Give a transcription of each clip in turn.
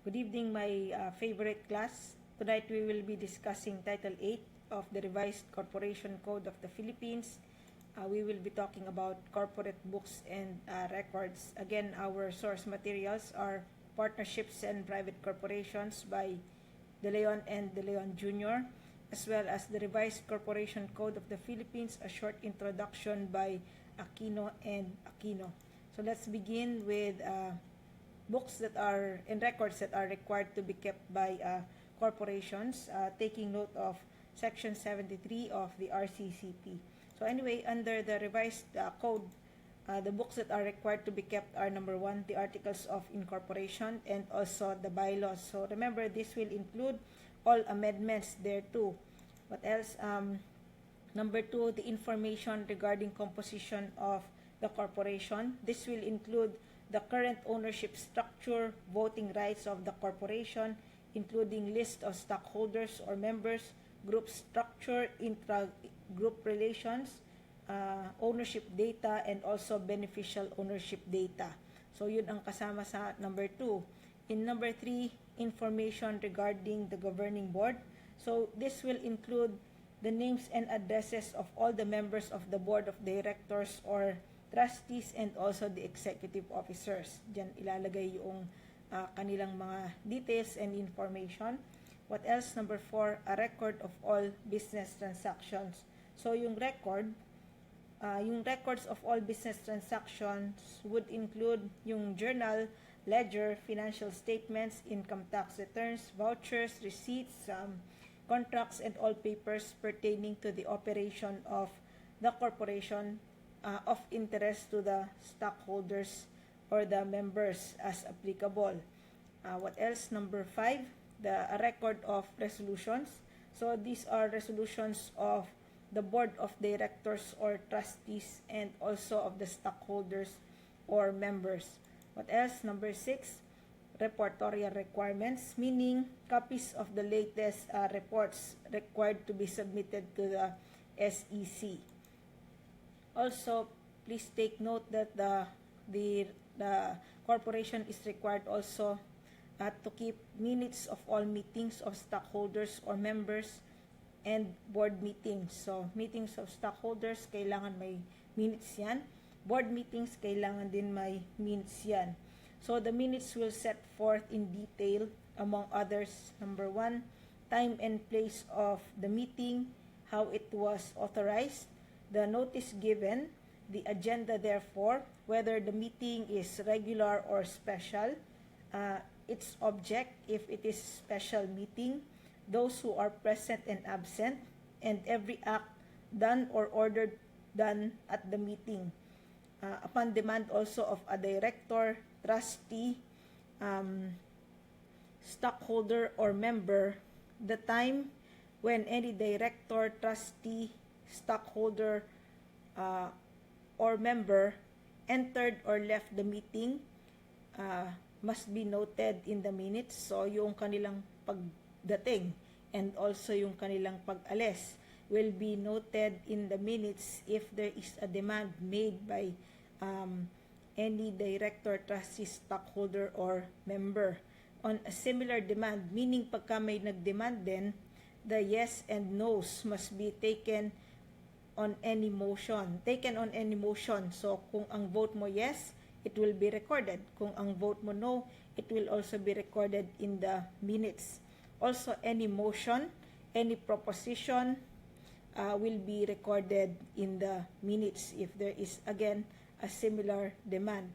Good evening, my favorite class. Tonight we will be discussing Title 8 of the Revised Corporation Code of the Philippines. We will be talking about corporate books and records. Again, our source materials are Partnerships and Private Corporations by De Leon and De Leon Jr., as well as the Revised Corporation Code of the Philippines, a short introduction by Aquino and Aquino. So let's begin with books that are and records that are required to be kept by corporations, taking note of Section 73 of the RCCP. So anyway, under the revised code, the books that are required to be kept are number 1, the Articles of Incorporation, and also the bylaws. So remember, this will include all amendments thereto. What else? Number 2, the information regarding composition of the corporation. This will include the current ownership structure, voting rights of the corporation, including list of stockholders or members, group structure, intra-group relations, ownership data, and also beneficial ownership data. So yun ang kasama sa number 2. In number 3, information regarding the governing board. So this will include the names and addresses of all the members of the board of directors or trustees and also the executive officers. Diyan ilalagay yung kanilang mga details and information. What else? Number 4, a record of all business transactions. So yung records of all business transactions would include yung journal, ledger, financial statements, income tax returns, vouchers, receipts, contracts, and all papers pertaining to the operation of the corporation of interest to the stockholders or the members as applicable. What else? Number 5, a record of resolutions. So these are resolutions of the board of directors or trustees and also of the stockholders or members. What else? Number 6, reportorial requirements, meaning copies of the latest reports required to be submitted to the SEC. Also, please take note that the corporation is required also to keep minutes of all meetings of stockholders or members and board meetings. So, meetings of stockholders, kailangan may minutes yan. Board meetings, kailangan din may minutes yan. So, the minutes will set forth in detail, among others, number 1, time and place of the meeting, how it was authorized, the notice given, the agenda therefore, whether the meeting is regular or special, its object if it is special meeting, those who are present and absent, and every act done or ordered done at the meeting. Upon demand also of a director, trustee, stockholder, or member, the time when any director, trustee, stockholder, or member entered or left the meeting must be noted in the minutes. So yung kanilang pagdating and also yung kanilang pag-alis will be noted in the minutes if there is a demand made by any director, trustee, stockholder, or member. On a similar demand, meaning pagka may nag-demand din, the yes and no's must be taken on any motion. So, kung ang vote mo yes, it will be recorded. Kung ang vote mo no, it will also be recorded in the minutes. Also, any motion, any proposition will be recorded in the minutes if there is, again, a similar demand.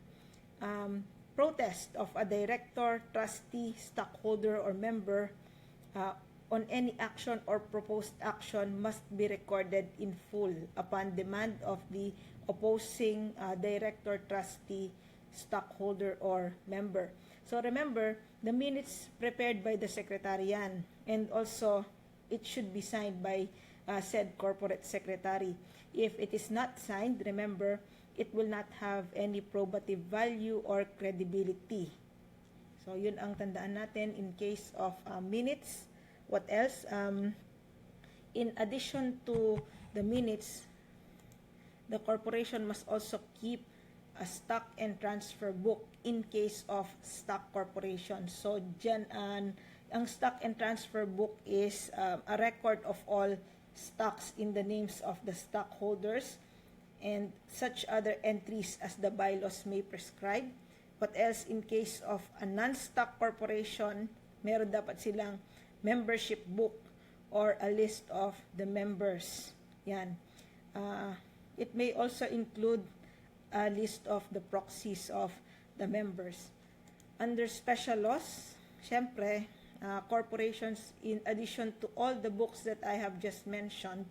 Protest of a director, trustee, stockholder, or member on any action or proposed action must be recorded in full upon demand of the opposing director, trustee, stockholder, or member. So remember, the minutes prepared by the secretarian, and also it should be signed by said corporate secretary. If it is not signed, remember, it will not have any probative value or credibility. So yun ang tandaan natin in case of minutes. What else? In addition to the minutes, the corporation must also keep a stock and transfer book in case of stock corporation. So, dyan, ang stock and transfer book is a record of all stocks in the names of the stockholders and such other entries as the bylaws may prescribe. What else, in case of a non-stock corporation, meron dapat silang membership book or a list of the members. Yan. It may also include a list of the proxies of the members. Under special laws, syempre, corporations, in addition to all the books that I have just mentioned,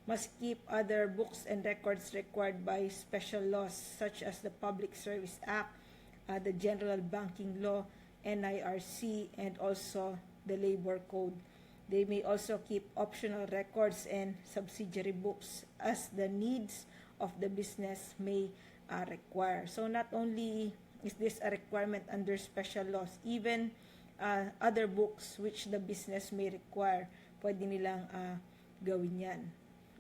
must keep other books and records required by special laws such as the Public Service Act, the General Banking Law, NIRC, and also the Labor Code. They may also keep optional records and subsidiary books as the needs of the business may require. So not only is this a requirement under special laws, even other books which the business may require, pwede nilang gawin yan.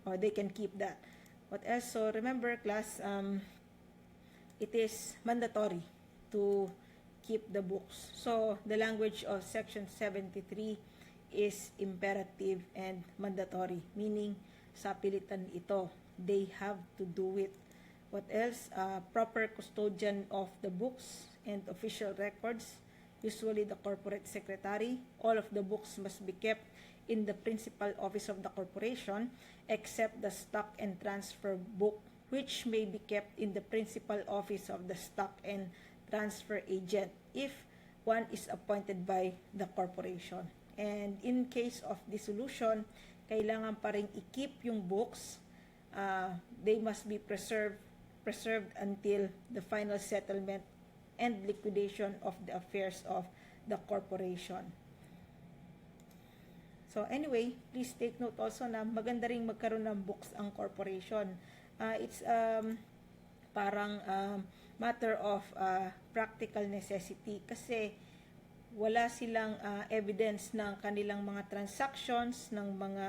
Or they can keep that. What else? So remember, class, it is mandatory to keep the books. So the language of Section 73 is imperative and mandatory, meaning sa pilitan ito, they have to do it. What else? Proper custodian of the books and official records, usually the corporate secretary. All of the books must be kept in the principal office of the corporation except the stock and transfer book, which may be kept in the principal office of the stock and transfer agent if one is appointed by the corporation. And in case of dissolution, kailangan pa rin i-keep yung books. They must be preserved until the final settlement and liquidation of the affairs of the corporation. So anyway, please take note also na maganda ring magkaroon ng books ang corporation. It's parang matter of practical necessity kasi wala silang evidence ng kanilang mga transactions, ng mga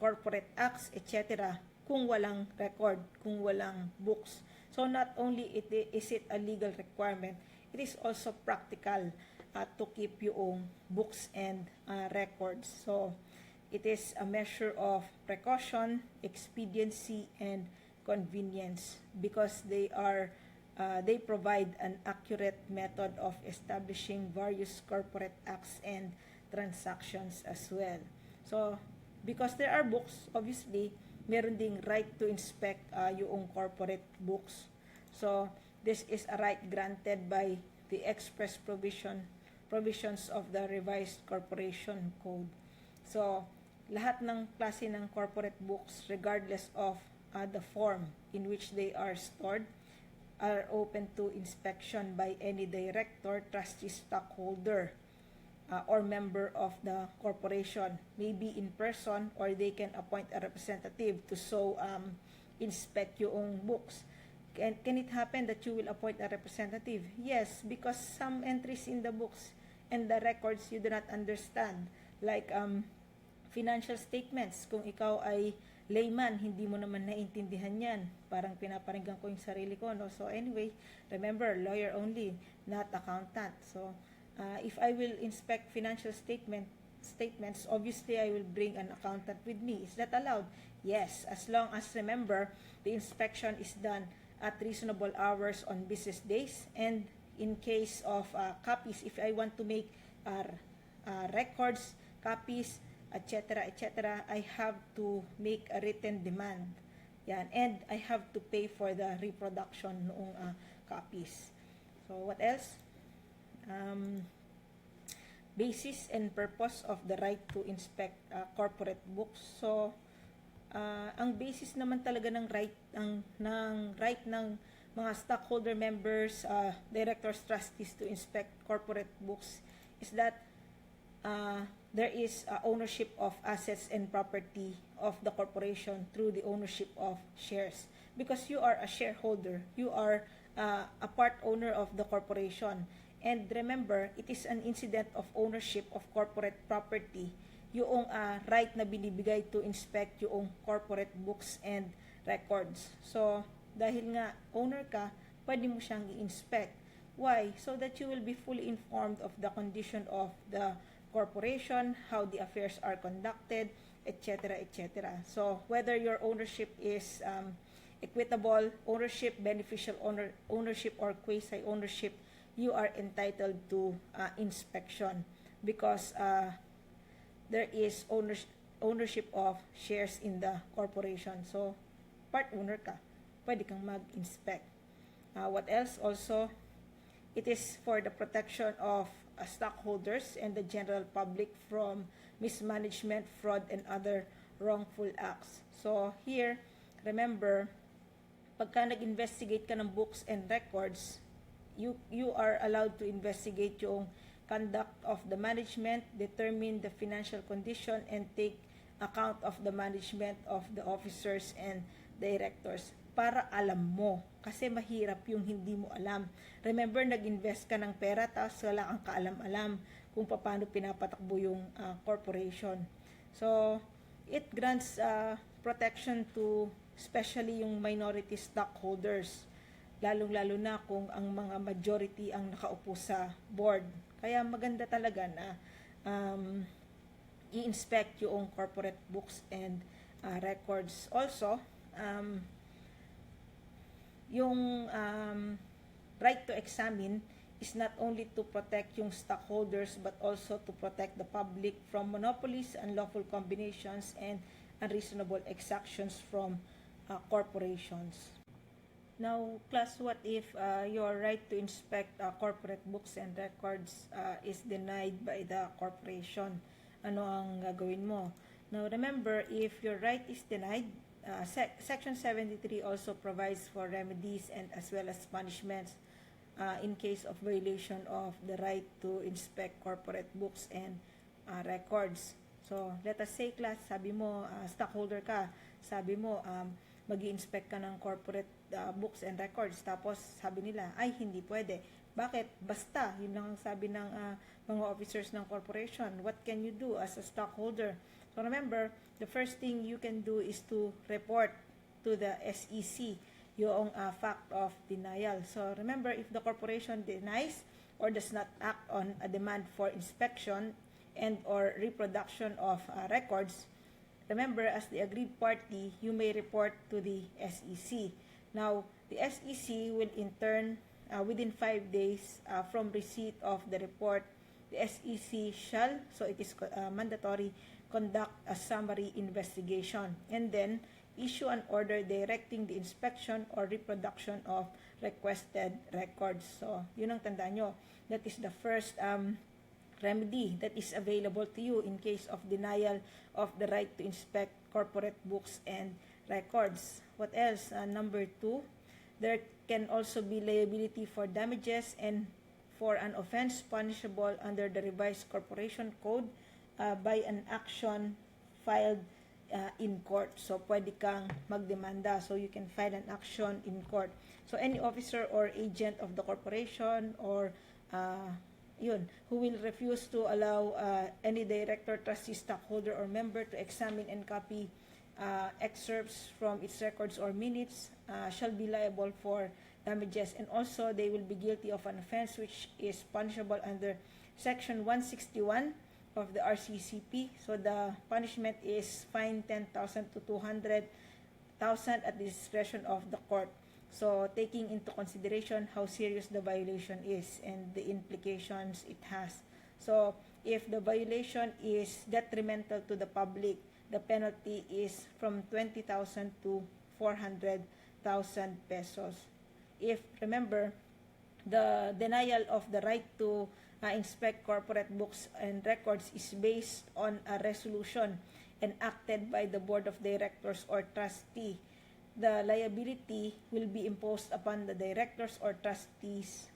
corporate acts, etc. kung walang record, kung walang books. So not only is it a legal requirement, it is also practical to keep yung books and records. So it is a measure of precaution, expediency, and convenience because they provide an accurate method of establishing various corporate acts and transactions as well. So, because there are books, obviously, meron ding right to inspect yung corporate books. So, this is a right granted by the express provisions of the revised corporation code. So, lahat ng klase ng corporate books, regardless of the form in which they are stored, are open to inspection by any director, trustee, stockholder, or member of the corporation, maybe in person, or they can appoint a representative to inspect yung books. Can it happen that you will appoint a representative? Yes, because some entries in the books and the records you do not understand, like financial statements. Kung ikaw ay layman, hindi mo naman naintindihan yan. Parang pinaparinggan ko yung sarili ko, no? So anyway, remember, lawyer only, not accountant. So if I will inspect financial statements, obviously I will bring an accountant with me. Is that allowed? Yes, as long as, remember, the inspection is done at reasonable hours on business days. And in case of copies, if I want to make records, copies, etc., I have to make a written demand. Yan. And I have to pay for the reproduction noong copies. So, what else? Basis and purpose of the right to inspect corporate books. So, ang basis naman talaga ng right ng mga stockholder members, directors, trustees to inspect corporate books is that there is ownership of assets and property of the corporation through the ownership of shares. Because you are a shareholder, you are a part owner of the corporation. And remember, it is an incident of ownership of corporate property, yung right na binibigay to inspect yung corporate books and records. So, dahil nga owner ka, pwede mo siyang i-inspect. Why? So that you will be fully informed of the condition of the corporation, how the affairs are conducted, etc., etc. So whether your ownership is equitable ownership, beneficial ownership, or quasi-ownership, you are entitled to inspection because there is ownership of shares in the corporation. So, part owner ka, pwede kang mag-inspect. What else? Also, it is for the protection of stockholders and the general public from mismanagement, fraud, and other wrongful acts. So, here, remember, pagka nag-investigate ka ng books and records, you are allowed to investigate yung conduct of the management, determine the financial condition, and take account of the management of the officers and directors para alam mo. Kasi mahirap yung hindi mo alam. Remember, nag-invest ka ng pera tapos wala kang kaalam-alam kung paano pinapatakbo yung corporation. So, it grants protection to especially yung minority stockholders, lalong-lalo na kung ang mga majority ang nakaupo sa board. Kaya maganda talaga na i-inspect yung corporate books and records. Also, yung right to examine is not only to protect yung stockholders but also to protect the public from monopolies, unlawful combinations, and unreasonable exactions from corporations. Now, class, what if your right to inspect corporate books and records is denied by the corporation? Ano ang gagawin mo? Now, remember, if your right is denied, Section 73 also provides for remedies and as well as punishments in case of violation of the right to inspect corporate books and records. So, let us say, class, sabi mo, stockholder ka, sabi mo, mag-i-inspect ka ng corporate books and records, tapos sabi nila, ay, hindi pwede. Bakit? Basta, yun lang ang sabi ng mga officers ng corporation. What can you do as a stockholder? So remember, the first thing you can do is to report to the SEC yung fact of denial. So remember, if the corporation denies or does not act on a demand for inspection and or reproduction of records, remember, as the agreed party, you may report to the SEC. Now, the SEC will in turn, within 5 days from receipt of the report, the SEC shall, so it is mandatory, conduct a summary investigation and then issue an order directing the inspection or reproduction of requested records. So, yun ang tandaan nyo. That is the first remedy that is available to you in case of denial of the right to inspect corporate books and records. What else? Number 2, there can also be liability for damages and for an offense punishable under the revised corporation code by an action filed in court. So, pwede kang magdemanda. So, you can file an action in court. So, any officer or agent of the corporation or who will refuse to allow any director, trustee, stockholder, or member to examine and copy excerpts from its records or minutes shall be liable for damages, and also they will be guilty of an offense which is punishable under Section 161 of the RCCP. So the punishment is fine 10,000 to 200,000 at the discretion of the court. So, taking into consideration how serious the violation is and the implications it has. So, if the violation is detrimental to the public, the penalty is from 20,000 to 400,000 pesos. If, remember, the denial of the right to inspect corporate books and records is based on a resolution enacted by the board of directors or trustee, the liability will be imposed upon the directors or trustees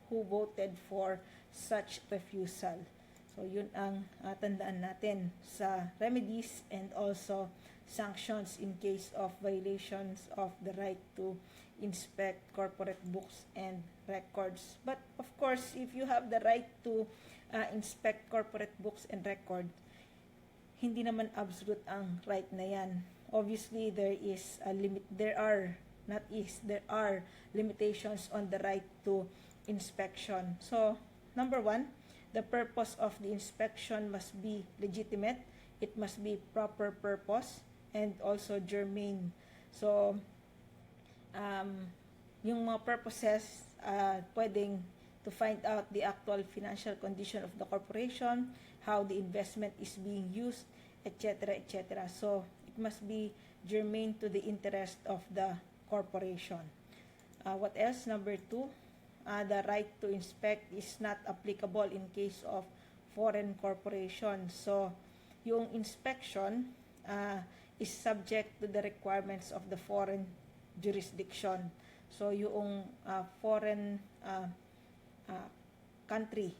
who voted for such refusal. So, yun ang tandaan natin sa remedies and also sanctions in case of violations of the right to inspect corporate books and records. But, of course, if you have the right to inspect corporate books and records, hindi naman absolute ang right na yan. Obviously, there are limitations on the right to inspection. So, number one, the purpose of the inspection must be legitimate. It must be proper purpose and also germane. So, yung mga purposes, pwedeng to find out the actual financial condition of the corporation, how the investment is being used, etc., etc. So, it must be germane to the interest of the corporation. What else? Number two, the right to inspect is not applicable in case of foreign corporation. So, yung inspection is subject to the requirements of the foreign jurisdiction. So, yung foreign country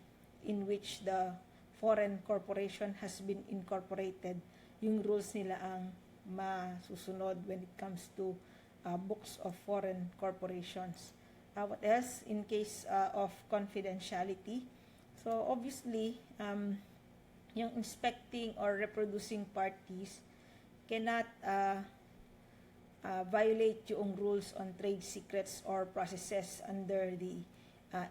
in which the foreign corporation has been incorporated, yung rules nila ang masusunod when it comes to books of foreign corporations. What else? In case of confidentiality, so obviously, yung inspecting or reproducing parties cannot violate yung rules on trade secrets or processes under the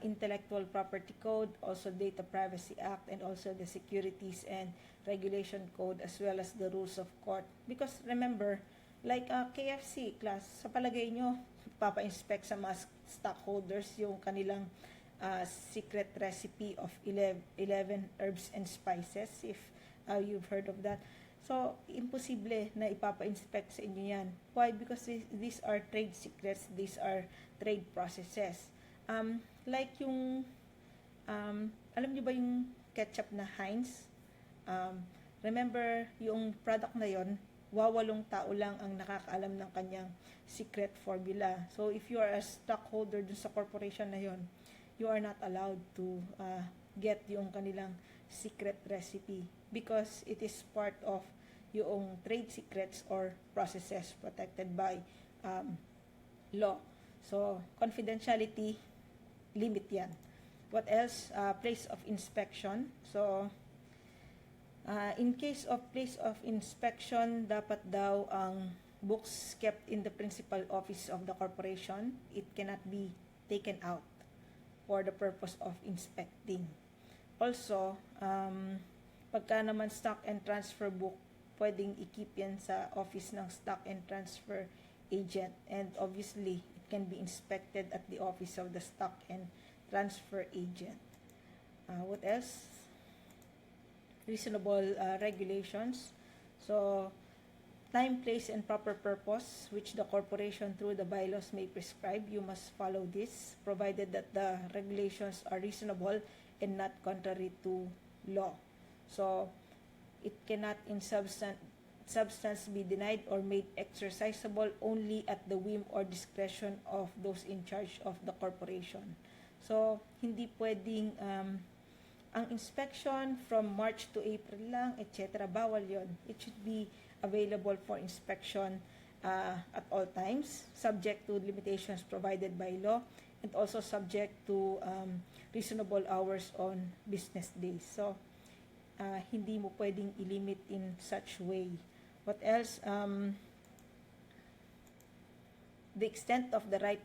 Intellectual Property Code, also Data Privacy Act, and also the Securities and Regulation Code, as well as the rules of court. Because remember, like KFC class, sa palagay nyo, papa-inspect sa mga stockholders yung kanilang secret recipe of 11 herbs and spices, if you've heard of that. So, imposible na ipapa-inspect sa inyo yan. Why? Because these are trade secrets, these are trade processes. Like yung, alam nyo ba yung ketchup na Heinz? Remember, yung product na yon, 8 tao lang ang nakakaalam ng kanyang secret formula. So, if you are a stockholder dun sa corporation na yon, you are not allowed to get yung kanilang secret recipe because it is part of yung trade secrets or processes protected by law. So, confidentiality, limit yan. What else? Place of inspection. So, in case of place of inspection, dapat daw ang books kept in the principal office of the corporation, it cannot be taken out for the purpose of inspecting. Also, pagka naman stock and transfer book, pwedeng i-keep yan sa office ng stock and transfer agent, and obviously it can be inspected at the office of the stock and transfer agent. What else? Reasonable regulations. So, time, place, and proper purpose which the corporation through the bylaws may prescribe, you must follow this, provided that the regulations are reasonable and not contrary to law. So, it cannot in substance be denied or made exercisable only at the whim or discretion of those in charge of the corporation. So, hindi pwedeng ang inspection from March to April lang, etc. Bawal yon. It should be available for inspection at all times, subject to limitations provided by law, and also subject to reasonable hours on business days. So, hindi mo pwedeng ilimit in such way. What else? The extent of the right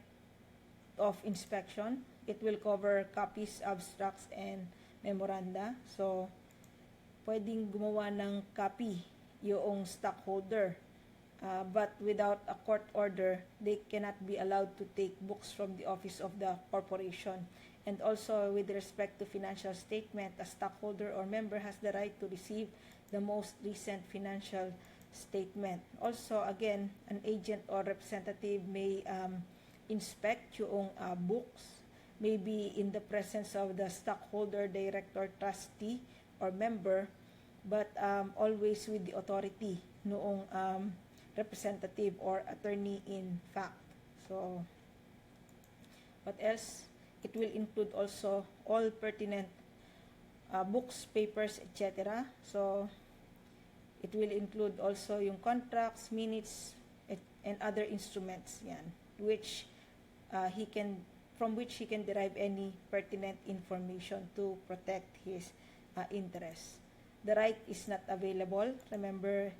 of inspection, it will cover copies, abstracts, and memoranda. So, pwedeng gumawa ng copy yung stockholder. But without a court order, they cannot be allowed to take books from the office of the corporation. And also, with respect to financial statement, a stockholder or member has the right to receive the most recent financial statement. Also, again, an agent or representative may inspect yung books, maybe in the presence of the stockholder, director, trustee, or member, but always with the authority noong representative or attorney in fact. So, what else? It will include also all pertinent books, papers, etc. So, it will include also yung contracts, minutes, and other instruments yan, which from which he can derive any pertinent information to protect his interests. The right is not available. Remember,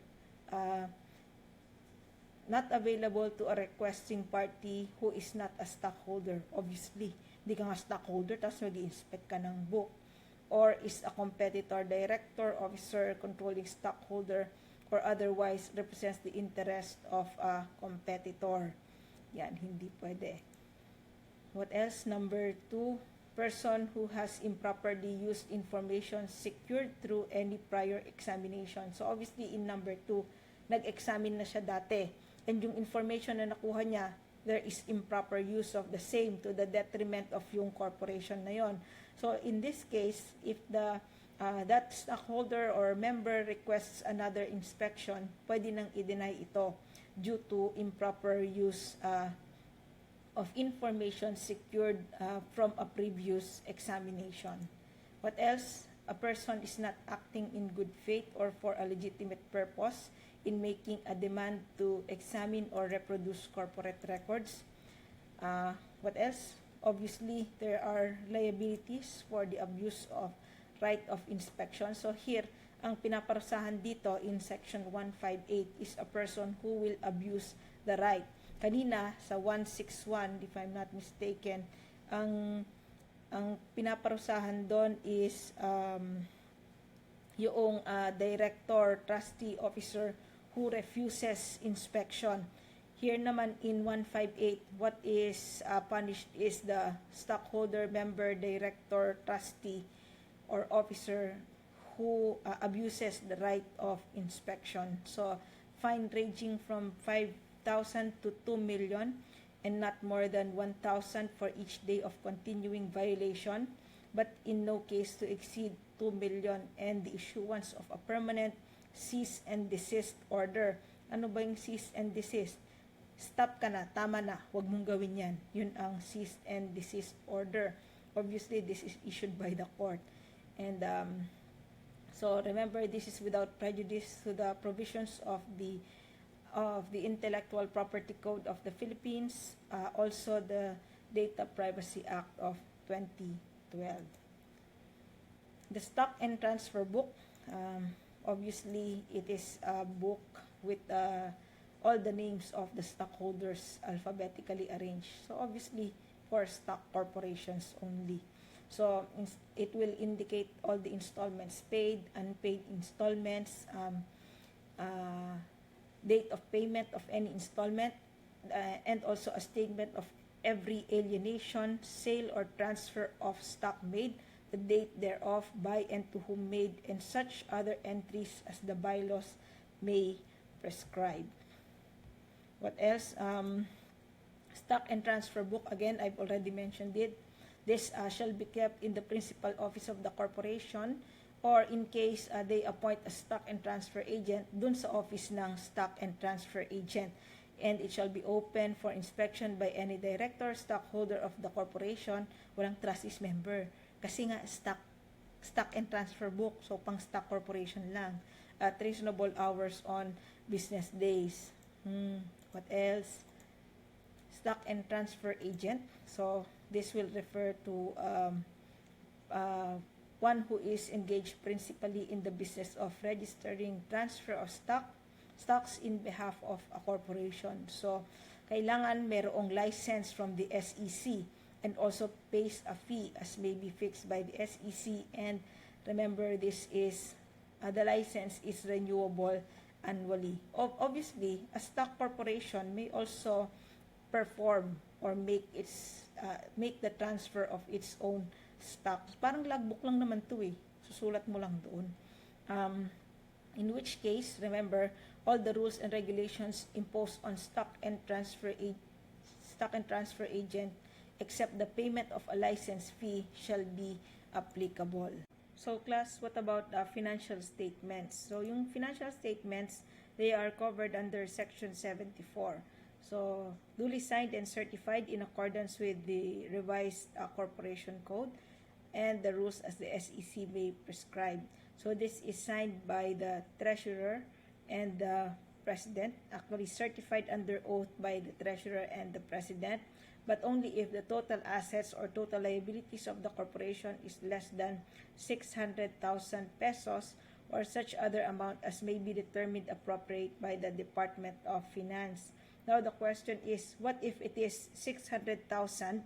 not available to a requesting party who is not a stockholder, obviously, Di ka nga stockholder, tapos mag-i-inspect ka ng book. Or is a competitor, director, officer, controlling stockholder, or otherwise represents the interest of a competitor. Yan, hindi pwede. What else? Number 2, person who has improperly used information secured through any prior examination. So obviously in number 2, nag-examine na siya dati. And yung information na nakuha niya, there is improper use of the same to the detriment of yung corporation na yon. So in this case, if that stockholder or member requests another inspection, pwede nang i-deny ito due to improper use of information secured from a previous examination. What else? A person is not acting in good faith or for a legitimate purpose in making a demand to examine or reproduce corporate records. What else? Obviously, there are liabilities for the abuse of right of inspection. So here, ang pinaparusahan dito in section 158 is a person who will abuse the right. Kanina sa 161, if I'm not mistaken, ang pinaparusahan doon is yung director, trustee, officer who refuses inspection. Here naman in 158, what is punished is the stockholder, member, director, trustee, or officer who abuses the right of inspection. So, fine ranging from 5,000 to 2 million and not more than 1,000 for each day of continuing violation, but in no case to exceed 2 million and the issuance of a permanent cease and desist order. Ano ba yung cease and desist? Stop ka na, tama na, huwag mong gawin yan. Yun ang cease and desist order. Obviously, this is issued by the court. And so remember, this is without prejudice to the provisions of the Intellectual Property Code of the Philippines, also the Data Privacy Act of 2012. The stock and transfer book, obviously it is a book with all the names of the stockholders alphabetically arranged. So obviously for stock corporations only. So it will indicate all the installments paid, unpaid installments, date of payment of any installment, and also a statement of every alienation, sale, or transfer of stock made, the date thereof, by and to whom made, and such other entries as the bylaws may prescribe. What else? Stock and transfer book, again, I've already mentioned it. This shall be kept in the principal office of the corporation, or in case they appoint a stock and transfer agent, dun sa office ng stock and transfer agent. And it shall be open for inspection by any director, stockholder of the corporation, walang trustees member. Kasi nga, stock and transfer book, so pang stock corporation lang, at reasonable hours on business days. What else? Stock and transfer agent. So this will refer to one who is engaged principally in the business of registering transfer of stocks in behalf of a corporation. So kailangan merong license from the SEC and also pays a fee as may be fixed by the SEC. And remember, this is the license is renewable annually. Obviously, a stock corporation may also perform or make the transfer of its own stocks. Parang logbook lang naman to eh. Susulat mo lang doon. In which case, remember, all the rules and regulations imposed on stock and transfer agent except the payment of a license fee shall be applicable. So class, what about financial statements? So yung financial statements, they are covered under section 74. So duly signed and certified in accordance with the revised corporation code and the rules as the SEC may prescribe. So this is signed by the treasurer and the president, actually certified under oath by the treasurer and the president, but only if the total assets or total liabilities of the corporation is less than 600,000 pesos or such other amount as may be determined appropriate by the Department of Finance. Now the question is, what if it is 600,000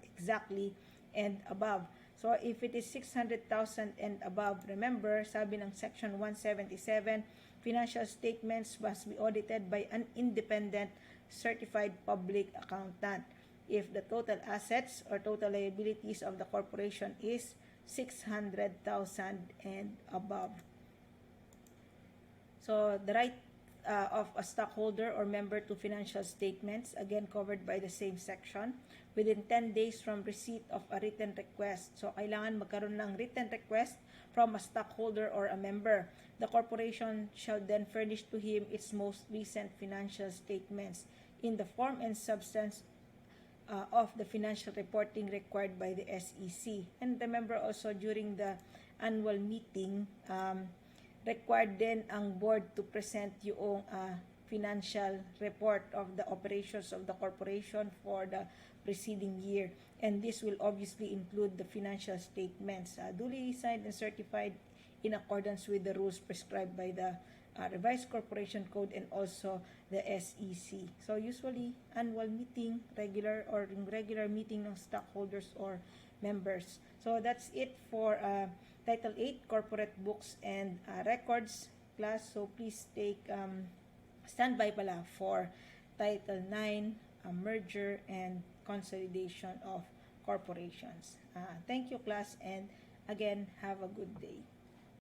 exactly and above. So if it is 600,000 and above, remember, sabi ng Section 177, financial statements must be audited by an independent certified public accountant if the total assets or total liabilities of the corporation is 600,000 and above. So the right of a stockholder or member to financial statements, again covered by the same section, within 10 days from receipt of a written request. So kailangan magkaroon ng written request from a stockholder or a member. The corporation shall then furnish to him its most recent financial statements in the form and substance of the financial reporting required by the SEC. And remember also, during the annual meeting, required din ang board to present yung financial report of the operations of the corporation for the preceding year. And this will obviously include the financial statements duly signed and certified in accordance with the rules prescribed by the revised corporation code and also the SEC. So usually annual meeting, regular meeting ng stockholders or members. So that's it for Title 8 Corporate Books and Records class. So please take standby pala for Title 9 Merger and Consolidation of Corporations. Thank you class, and again, have a good day.